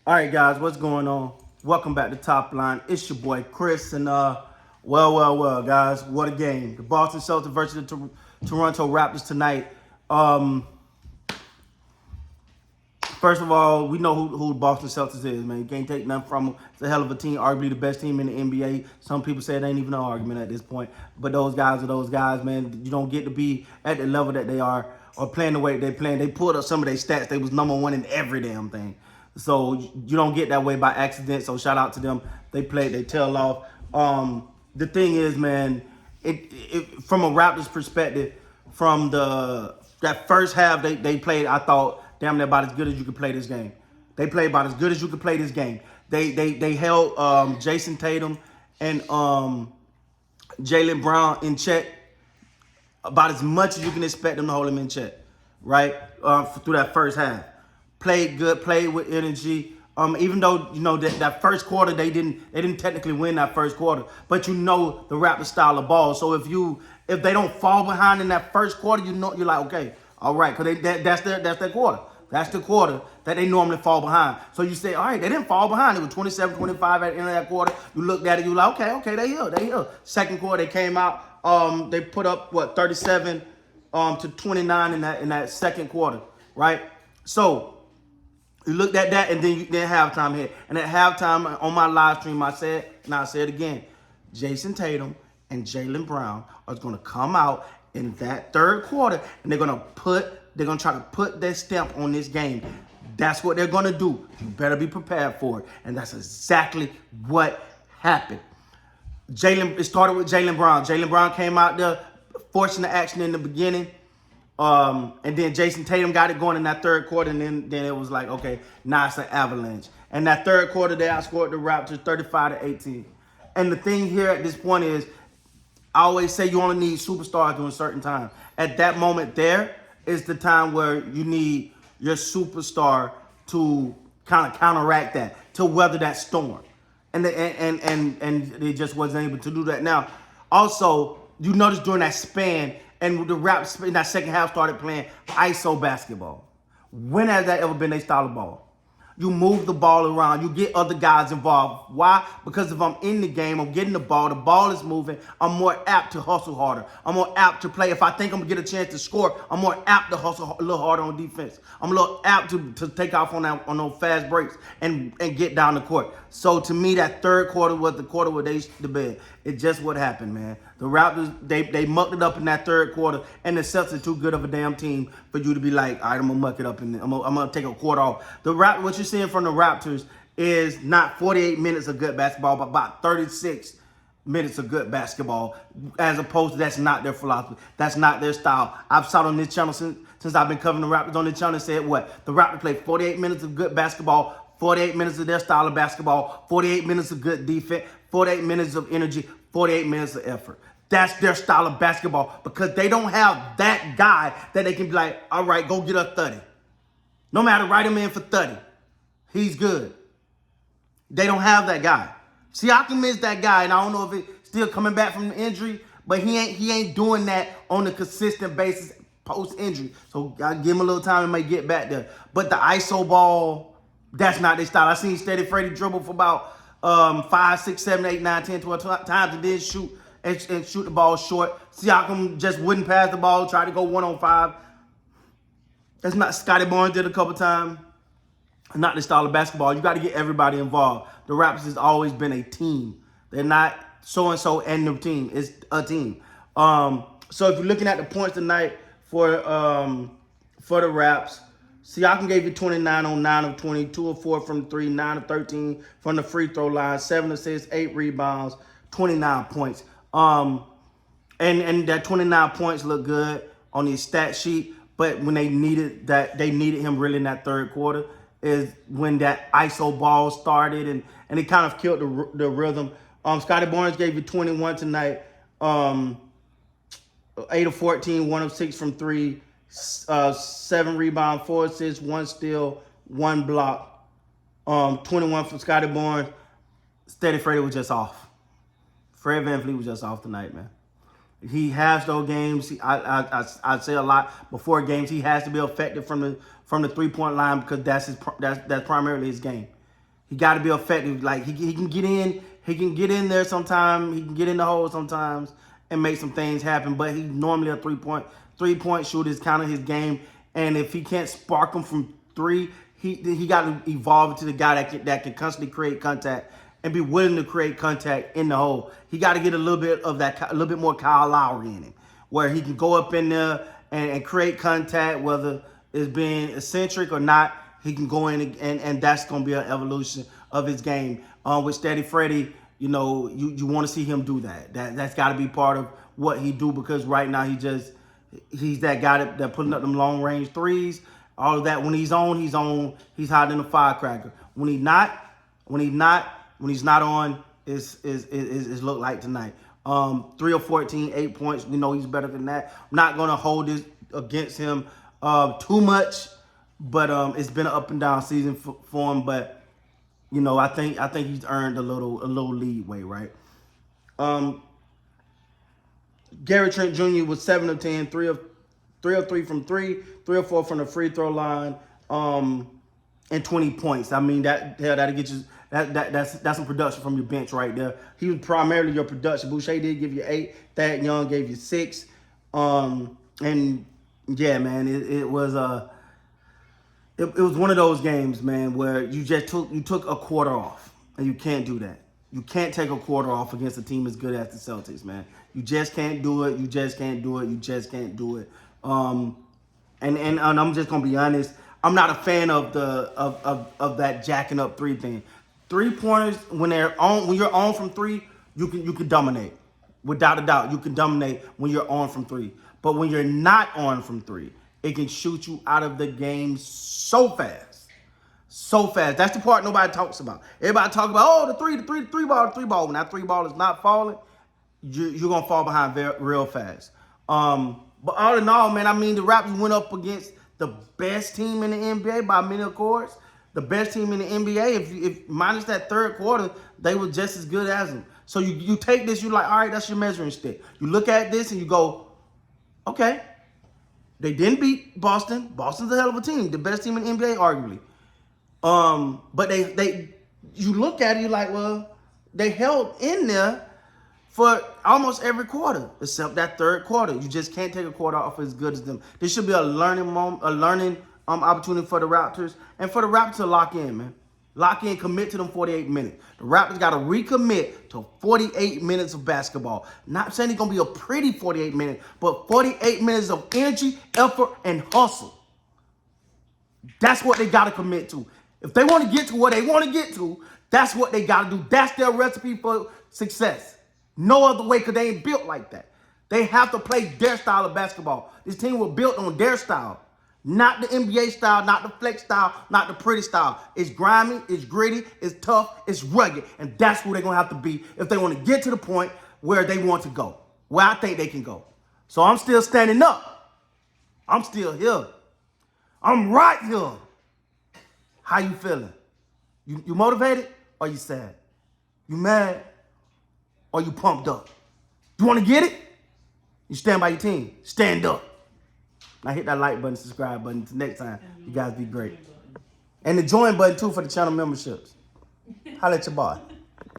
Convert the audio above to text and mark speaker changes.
Speaker 1: All right, guys, what's going on? Welcome back to Top Line. It's your boy Chris, and guys, what a game! The Boston Celtics versus the Toronto Raptors tonight. Um, First of all, we know who the Boston Celtics is, man. You can't take nothing from them. It's a hell of a team, arguably the best team in the NBA. Some people say it ain't even an argument at this point. But those guys are those guys, man. You don't get to be at the level that they are or playing the way they're playing. They pulled up some of their stats. They was number one in every damn thing. So you don't get that way by accident. So shout out to them. They played, they tail off. The thing is, man, from a Raptors perspective, from that first half they played, I thought damn near about as good as you could play this game. They played about as good as you could play this game. They held Jason Tatum and Jaylen Brown in check about as much as you can expect them to hold him in check, right? Through that first half, played good, played with energy. Even though that first quarter they didn't technically win that first quarter, but the Raptors style of ball. So if they don't fall behind in that first quarter, you're like, okay, all right, because that's their quarter. That's the quarter that they normally fall behind. So you say, all right, they didn't fall behind. It was 27-25 at the end of that quarter. You looked at it, you like, okay, they here. Second quarter, they came out, they put up 37 to 29 in that second quarter, right? So you looked at that, and then halftime hit. And at halftime on my live stream, I said, and I'll say it again, Jason Tatum and Jaylen Brown are going to come out in that third quarter, and they're going to try to put their stamp on this game. That's what they're going to do. You better be prepared for it. And that's exactly what happened. It started with Jaylen Brown. Jaylen Brown came out there forcing the action in the beginning. And then Jason Tatum got it going in that third quarter, and then it was like, okay, now it's an avalanche. And that third quarter, they outscored the Raptors 35-18. And the thing here at this point is, I always say you only need superstars during a certain time. At that moment there is the time where you need your superstar to kind of counteract that, to weather that storm. And they just wasn't able to do that. Now, also, you notice during that span, and the Raptors in that second half started playing ISO basketball. When has that ever been their style of ball? You move the ball around. You get other guys involved. Why? Because if I'm in the game, I'm getting the ball is moving, I'm more apt to hustle harder. I'm more apt to play. If I think I'm going to get a chance to score, I'm more apt to hustle a little harder on defense. I'm a little apt to take off on those fast breaks and get down the court. So to me, that third quarter was the quarter where they shit the bed. It just what happened, man. The Raptors, they mucked it up in that third quarter, and the Celtics are too good of a damn team for you to be like, all right, I'm going to muck it up, and I'm going to take a quarter off. What you're seeing from the Raptors is not 48 minutes of good basketball, but about 36 minutes of good basketball, as opposed to that's not their philosophy. That's not their style. I've saw on this channel since I've been covering the Raptors on this channel and said what? The Raptors play 48 minutes of good basketball, 48 minutes of their style of basketball, 48 minutes of good defense, 48 minutes of energy, 48 minutes of effort. That's their style of basketball, because they don't have that guy that they can be like, all right, go get us 30. No matter, write him in for 30. He's good. They don't have that guy. Siakam is that guy, and I don't know if it's still coming back from the injury, but he ain't doing that on a consistent basis post-injury. So I give him a little time and may get back there. But the ISO ball, that's not their style. I seen Steady Freddy dribble for about 5, 6, 7, 8, 9, 10, 12 times and then shoot the ball short. Siakam just wouldn't pass the ball, tried to go 1-on-5. That's not Scotty Barnes did a couple times. Not the style of basketball. You got to get everybody involved. The Raptors has always been a team. They're not so-and-so and the team. It's a team. So if you're looking at the points tonight for the Raps, Siakam gave you 29 on 9 of 20, 2 of 4 from 3, 9 of 13 from the free throw line, 7 assists, 8 rebounds, 29 points. And that 29 points look good on his stat sheet, but when they needed him really in that third quarter is when that ISO ball started, and it kind of killed the rhythm. Scotty Barnes gave you 21 tonight, 8 of 14, 1 of 6 from 3, 7 rebounds, 4 assists, 1 steal, 1 block. 21 from Scotty Barnes. Steady Freddy was just off. Fred VanVleet was just off tonight, man. He has those games. I say a lot before games. He has to be effective from the 3-point line, because that's primarily his game. He got to be effective. Like he can get in. He can get in there sometimes. He can get in the hole sometimes and make some things happen. But he's normally a three-point shooter is kind of his game. And if he can't spark them from three, he got to evolve into the guy that can constantly create contact and be willing to create contact in the hole. He got to get a little bit of that, a little bit more Kyle Lowry in him, where he can go up in there and create contact, whether it's being eccentric or not. He can go in and that's going to be an evolution of his game. With Steady Freddy, you know, you want to see him do that. That's got to be part of what he do, because right now he's that guy that putting up them long range threes. All of that. When he's on. He's hiding a firecracker. When he's not on, it's look like tonight. 3 of 14, 8 points. We know he's better than that. I'm not gonna hold this against him too much, but it's been an up and down season for him. But you know, I think he's earned a little leeway, right? Gary Trent Jr. was 7 of 10, 3 of 3 from 3, 3 of 4 from the free throw line, and 20 points. I mean, that'll get you. That's some production from your bench right there. He was primarily your production. Boucher did give you 8. Thad Young gave you 6. And yeah, man, it was one of those games, man, where you took a quarter off, and you can't do that. You can't take a quarter off against a team as good as the Celtics, man. You just can't do it. You just can't do it. You just can't do it. And I'm just gonna be honest. I'm not a fan of that jacking up 3 thing. 3-pointers, when you're on from 3, you can dominate. Without a doubt, you can dominate when you're on from 3. But when you're not on from 3, it can shoot you out of the game so fast. So fast. That's the part nobody talks about. Everybody talk about, the three ball. When that 3 ball is not falling, you're gonna fall behind real fast. But all in all, man, I mean, the Raptors went up against the best team in the NBA by many accords. The best team in the NBA, if minus that third quarter, they were just as good as them. So you take this, you're like, all right, that's your measuring stick. You look at this and you go, okay, they didn't beat Boston. Boston's a hell of a team, the best team in the NBA, arguably. But you look at it, you're like, well, they held in there for almost every quarter, except that third quarter. You just can't take a quarter off as good as them. This should be a learning moment, a learning opportunity for the Raptors, and for the Raptors to lock in, man. Lock in, commit to them 48 minutes. The Raptors got to recommit to 48 minutes of basketball. Not saying it's going to be a pretty 48 minutes, but 48 minutes of energy, effort, and hustle. That's what they got to commit to. If they want to get to where they want to get to, that's what they got to do. That's their recipe for success. No other way, because they ain't built like that. They have to play their style of basketball. This team was built on their style. Not the NBA style, not the flex style, not the pretty style. It's grimy, it's gritty, it's tough, it's rugged. And that's who they're going to have to be if they want to get to the point where they want to go, where I think they can go. So I'm still standing up. I'm still here. I'm right here. How you feeling? You motivated or you sad? You mad or you pumped up? You want to get it? You stand by your team. Stand up. Now hit that like button, subscribe button. Until next time, you guys be great. And the join button too for the channel memberships. Holla at your boy.